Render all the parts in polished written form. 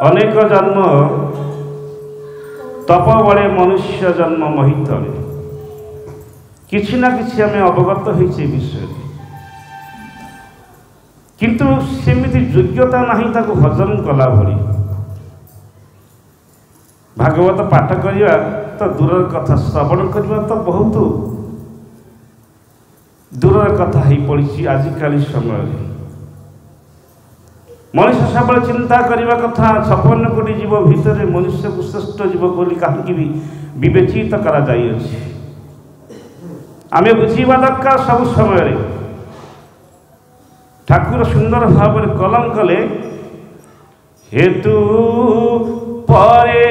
अनेक जन्म तप बड़े मनुष्य जन्म मोहित किछि ना किछि आम अवगत होइछे विषय किंतु सेमिति योग्यता नहीं ताको भजन कला भली भागवत पाठ करिया तो दूर कथा श्रवण करिया तो बहुत दूर कथा ही पड़ी आजिकाली समय मनुष्य सब चिंता करने कथा 56 कोटी जीव भितर मनुष्य को श्रेष्ठ जीव बोली कहीं भी विवेचित करा जाइए आमे बुझीबा दरकार सब समय ठाकुर सुंदर भाव कलम कले हेतु परे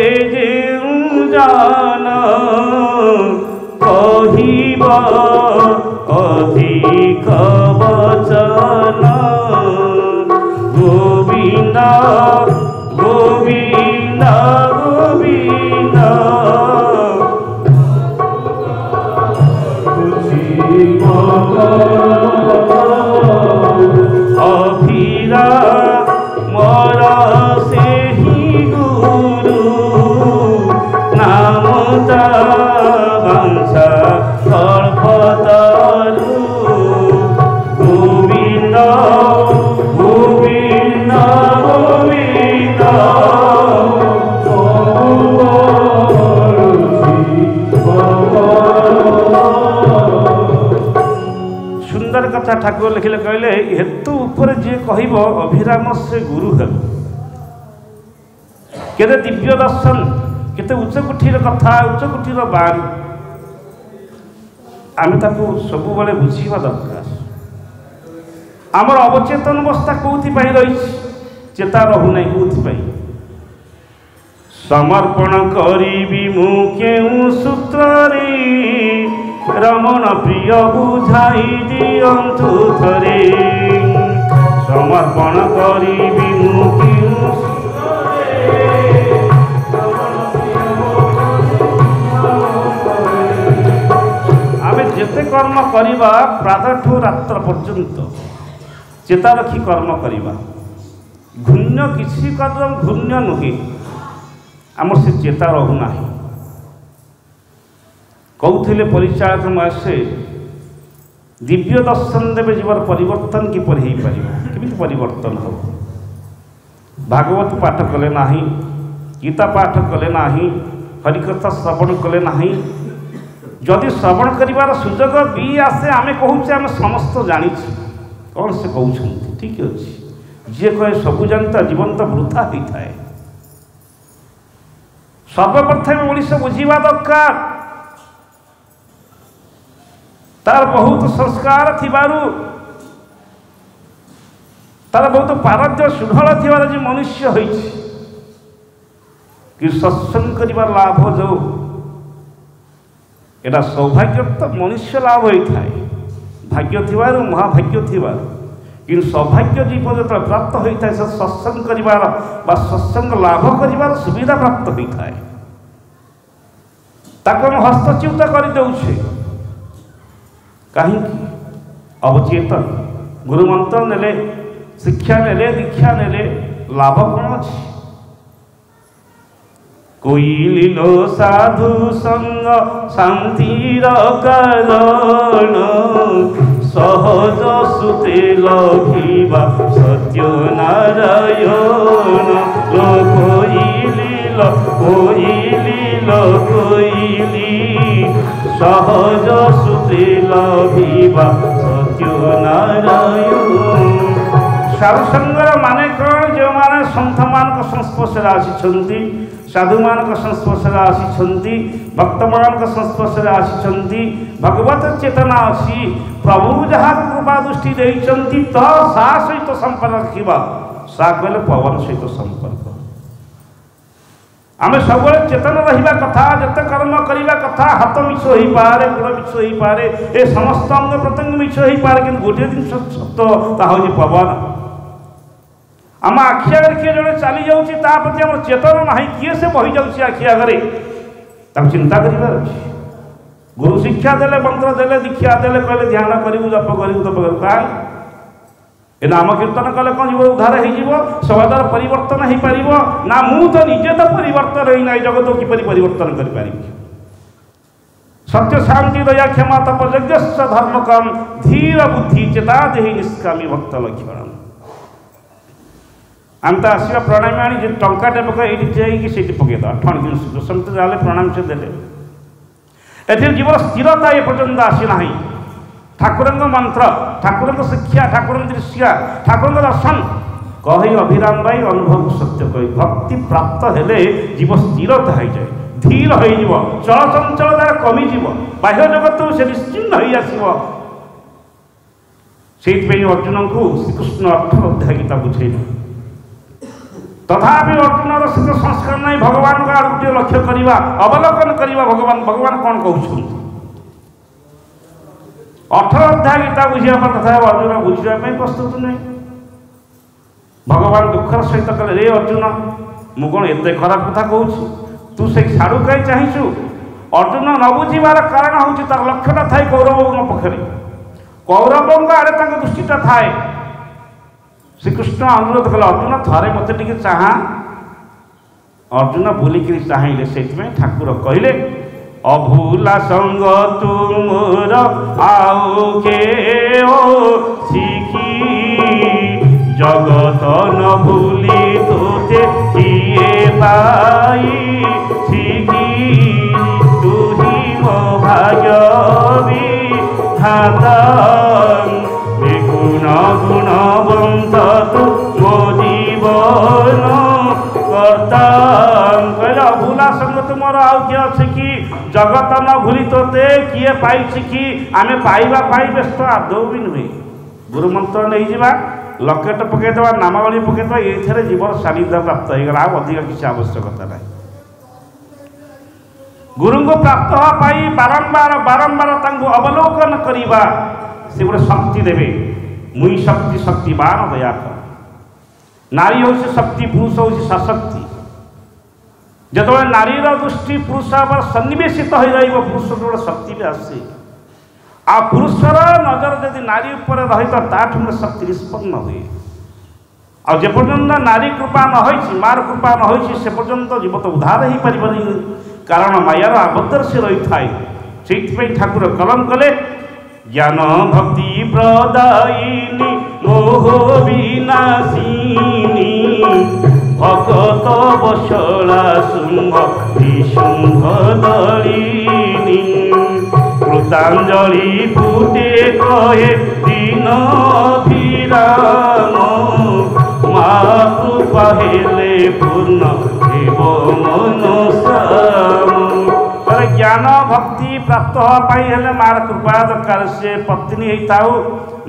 जान कहिबा अधिक वचन गोविंद गोविंद गोविंद अभिरा मोर से ही गुरु नाम वंश कल्पतरु गोविंद गोविंद गोविंद सुंदर कथा ठाकुर लिखिले कहले हेतु ऊपर जे कहिब अभिराम से गुरु है केते दिव्य दर्शन केते उच्च कोठीर कथा उच्च कोठीर बाणी आम ताको सब बेले बुझीबा दरकार आमर अवचेतन अवस्था कौथि पाई रही चेता रहू नहीं कौथि पाई समर्पण करी मु केउ सूत्रे रमण प्रिय बुझाई दियंतु थरे समर्पण करी मु केउ आमे जेते कर्म करिबा प्रातठू रात्र पर्यंत चेता रखी कर्म करिबा घून्य किसी कदम घून्य नुहे आमर से चेता रहू नाही कहते परिचायक मासे दिव्य दर्शन देवे जीवन परिवर्तन किपर हो पार केमी परिवर्तन हो भागवत पाठ कले नाही गीता पाठ कले नाही हरिकथा श्रवण कले नाही जदि श्रवण करिवार सुजोग भी आसे आमे कहूचे आमे समस्त जानी कौन से कहते ठीक अच्छे जी कहे सबू जानता जीवन तो वृथा होता है सर्वप्रथम मनीष बुझा दरकार तार बहुत संस्कार थिबारु तार बहुत पारद्य सुढल थिबार जे मनुष्य होइछि कि सत्संग करिवार लाभ जो एटा सौभाग्य तो मनुष्य लाभ होता है भाग्य थिबारु महाभाग्य थिबारु कि सौभाग्य जीवन जो प्राप्त होता है सत्संग करिवार बा सत्संग लाभ करिवार सुविधा प्राप्त होता है ताको हम हस्तच्युत कर दौछे कहीं अवचेतन गुरु मंत्र नेले शिक्षा नेले दीक्षा नेले लाभ कौन अच्छे कोई लीलो साधु संग शांतिर कारण सहज सुते लभिबा सत्य नारायण लो कोइली सहज सुते लभिबा सत्य नारायण साधुसंगर माने कौन जो माने संत मान संस्पर्श आसी साधु मान संस्पर्श आसी भक्त मान संस्पर्श आसी भगवत चेतना अच्छी प्रभु जहाँ कृपा दृष्टि देइचंती तो सा सहित संपर्क रखा सा कहले पवन सहित संपर्क आम सब चेतन रहा कथा जिते कर्म करने कथा हाथ मिछ हो पारे गोड़ मिछ हो पारे ए समस्त अंग प्रत्यंग मिछ हो पारे कि गोटे दिन सत्य ता हूँ पवन आम आखि आगे किए जड़े चली जाऊँगी प्रति आम चेतन ना किए से बही जाऊँगी आखि आगे चिंता करार अच्छे गुरु शिक्षा देले मंत्र देले दीक्षा देले कहले ध्यान करू जप करू तप करू ए नाम कीर्तन कले कौन जीव उद्धार हो समाजर परिवर्तन हो पार ना मु तो निजे तो परिवर्तन ही ना जगत किपर परिवर्तन कर सत्य शांति दया क्षमा तप यज्ञ धर्म कम धीर बुद्धि चेता देही निष्कामी भक्त लक्षण आम तो आसवा प्रणामी आनी टंकाटे पकाई ये पकईद ठणकी समझते जाए प्रणाम से देते ये जीव स्थिरता एपर्यंत आसीना ठाकुर मंत्र ठाकुर शिक्षा ठाकुर दृश्य ठाकुर दर्शन कही अभिराम भाई अनुभव सत्य कही भक्ति प्राप्त हेले जीव स्थिरता हो जाए धीर हो चलचंचल तार कमिज बाह्य जगत से निश्चिन्न हो आसो से अर्जुन को श्रीकृष्ण 18 अध्याय गीता बुझे तथापि अर्जुन सहित संस्कार नहीं भगवान का गोटे लक्ष्य करवा अवलोकन करवा भगवान भगवान कौन कहते 18 अध्याय गीता बुझा तथा अर्जुन बुझापी प्रस्तुत नहीं भगवान दुखर सहित कहे रे अर्जुन मु कौन एत खराब कथा कहूँ तू से साड़ू कहीं चाहू अर्जुन न बुझार कारण हूँ तार लक्ष्यटा थाए कौरवों पक्षे कौरवों आड़े दृष्टिटा थाए श्रीकृष्ण अनुरोध कले अर्जुन थरे मत टे चाह अर्जुन बुलिक चाहिए से ठाकुर कहले अभूला संग तुमर आउ के शिखी जगत न भूली तोते किए पाई तू ही मो भाग्य विधाता गुण गुणवंत तू मो जीवन कर्ता कहले अभूला संग तुमर आउ किए अच्छे कि जगत न भूली तोते किए पाई कि आम पाइबा व्यस्त आदौ भी नुहे गुरु मंत्र नहीं जावा लकेट पकईदे नामावली पकईदे ये जीवन सानिध्य प्राप्त होगा अधिक किसी आवश्यकता ना गुरु को प्राप्त होगापाई बारंबार बारंबार अवलोकन करवा से गोटे शक्ति देवे मुई शक्ति शक्तिवान दया कर नारी हूँ शक्ति पुरुष हूँ सशक्ति जो नारीर दृष्टि पुरुष पर सन्निवेशित हो पुरुष गोटे शक्ति भी आसे आ पुरुषर नजर यदि नारी उपर रही तो ताठू शक्ति निष्पन्न हुए आपर्यंत नारी कृपा न हो मार कृपा न हो से पर्यंत जीव तो उद्धार हो पार कारण मायार आबद्ध से रही थाए ठाकुर कलम कले ज्ञान भक्ति प्रदायिनी मोह विनाशिनी भगत बसला शुंभ विशुंभ दलिनी कृतांजलि फुटे कहे दीन अभिराम माँ कृपा हेले पूर्ण देव मनसाम ज्ञान भक्ति प्राप्त होगापाई हेले मार कृपा दरकार से पत्नी होता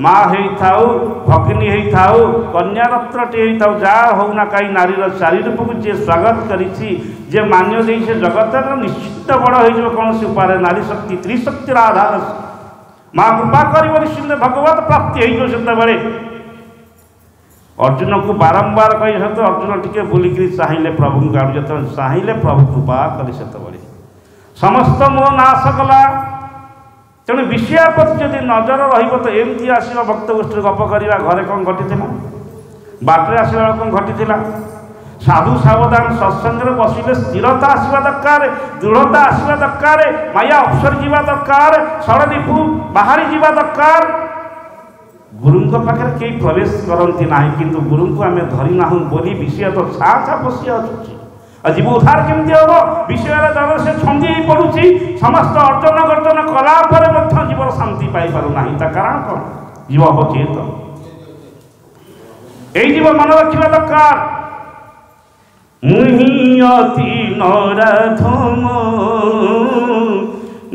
माँ होता भगिनी होता कन्या रत्नटे होता जहाँ होना कहीं नारीर चारि रूप को जी स्वागत करे मान्य दे से जगत निश्चित बड़ हो कौन से उपाय नारी शक्ति त्रिशक्तिर आधार माँ कृपा कर निश्चित भगवत प्राप्ति होते अर्जुन को बारंबार कही तो अर्जुन टी बुलिक चाहिए प्रभु जो चाहिए प्रभु कृपा कले से समस्त मोह नाश कला तेणु विषय प्रति जब नजर रही एमती आसो भक्त गोष्ठी गप करवा घरे कौन घटी बाटे आसला कौन घटी साधु सावधान सत्संग बसिले स्थिरता आसवा दरकार दृढ़ता आसवा दरकार माया अपसरी जावा दरकार षड़रिपु बाहरी जावा दरकार गुरु पाखे कई प्रवेश करती ना किंतु गुरु को आम धरी ना बोली विषय तो छा छा पशि आसुची जीव उद्धार केमती हम विषय दर से छंदी पड़ुची समस्त अर्जन गर्जन कलापर जीव शांति पाई पारना कारण कौन जीव अवचेत यही जीव मन रखा दरकार मुहि अति नराधम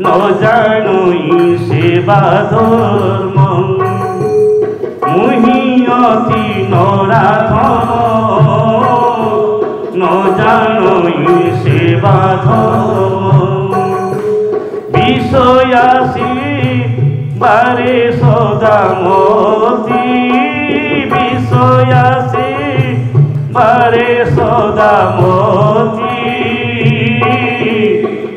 न जानी सेवा धर्म मुहि अति नराधम न जानी सेवा धर्म विषयासी बारे सदा मोती विषयासी बारे सदा मोती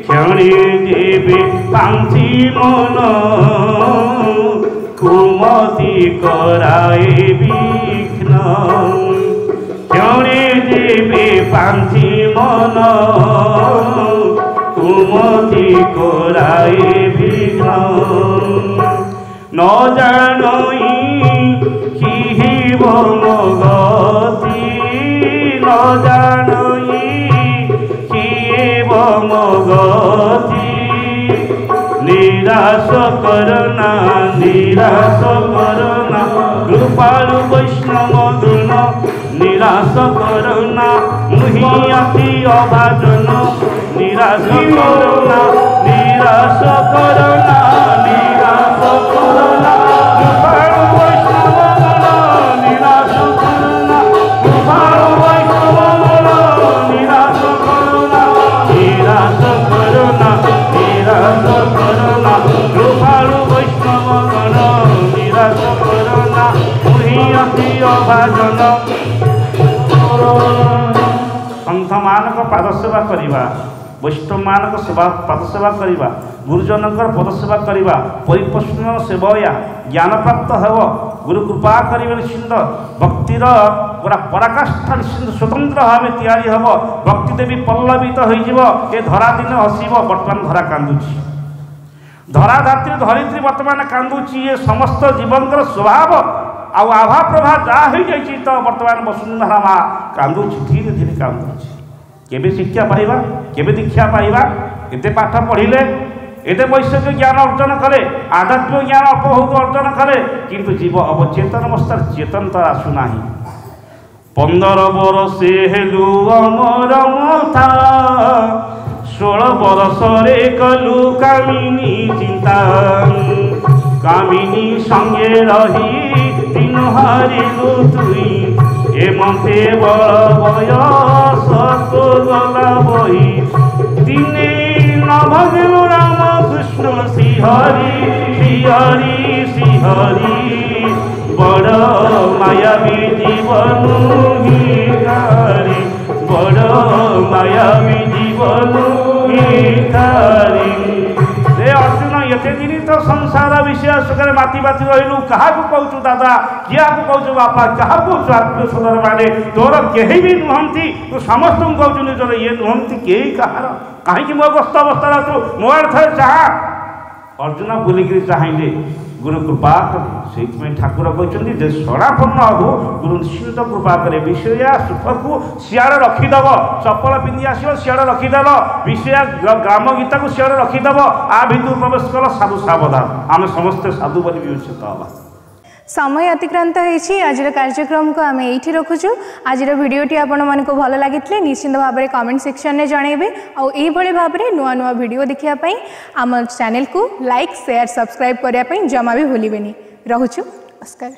क्षणी देवे पांची मन कुमति कराएबी ଜଣେ ଦେବେ ପାନ୍ତି ମନ ତୁମତି କରାଏ ବିଘ୍ନ ନ ଜାଣଇ କି ହେବ ମୋ ଗତି ନ ଜାଣଇ କି ହେବ ମୋ ଗତି निराश करना कृपालु वैष्णव गुण निराश करना मुहि अति अभाजन निराश करना कृपालु वैष्णव गुण निराश करना कृपालु वैष्णव गुण निराश करना कृपालु वैष्णव गण निराश करना मुहि अति अभाजन संत मानक पाद सेवा करवा वैष्णव मानक सेवा पाद सेवा करवा गुरुजनकर पद सेवा करवा परिपोषण सेवया ज्ञान प्राप्त हेब गुरु कृपा करेंगे निश्चिंत भक्तिर पूरा पराकाष्ठा निश्चिंत स्वतंत्र भाव तैयारी हम भक्ति देवी पल्लवित हो धरा दिन हसब बर्तमान धरा कांदुची धरा धात्री धरित्री बर्तमान कांदुची ये समस्त जीवनकर स्वभाव आभा प्रभा जहाँ हो जाए तो बर्तमान वसुंधरा माँ कांदुची धीरे धीरे कांदुची केबे शिक्षा पाइबा केबे दीक्षा पाइबा एते पाठ पढ़िले एते वैषयिक ज्ञान अर्जन करे आध्यात्मिक ज्ञान अल्प बहुत अर्जन करे किंतु जीव अवचेतन अवस्था चेतनता आसुना 15 बरसे हेलु अमर मथा 16 बरसरे कलु कामिनी चिंता कामिनी संगे रही दिन हारिलु तुई एमते बड़ बयस तो गला बही दिने नभगलु राम कृष्ण श्रीहरि श्रीहरि श्रीहरि बड़ मायावी जीवन हितारी बड़ मायावी जीवन हितारी अर्जुन एते दिन तो संसार विषय सुखरे माति बाति रहिलु क्या कहूँ दादा क्या कहूँ बापा क्या कहूँ आत्मीय सदर माने तोर कहीं भी नुहंती तू समस्त कहूँ निजर ये नुहंती कहीं कहार कहीं मो ग्रस्त अवस्था तू मो आड़े थे चाह अर्जुन बुलिक चाहिए गुरु कृपा से ठाकुर कहते जे सड़ापन्न हबु गुरु निश्चित कृपा करे विषय सुख को सियाड़े रखीदेव चपल पिंधि आस सियाड़े रखीदेव विषय ग्राम गीता को सियाड़े रखीदेव आ भितर प्रवेश कल साधु सावधान आम समस्ते साधु बनी विवेचित हवा समय अतिक्रांत होइछि आज कार्यक्रम को आम ये रखुचु आज भिडियोटी आपण मन को भल लगी निश्चिंत भाव में कमेंट सेक्शन में जनइबे आई भाव में नुआ नुआ वीडियो देखापी आम चैनल को लाइक शेयर सब्सक्राइब करने जमा भी भूलें रहुचु नमस्कार।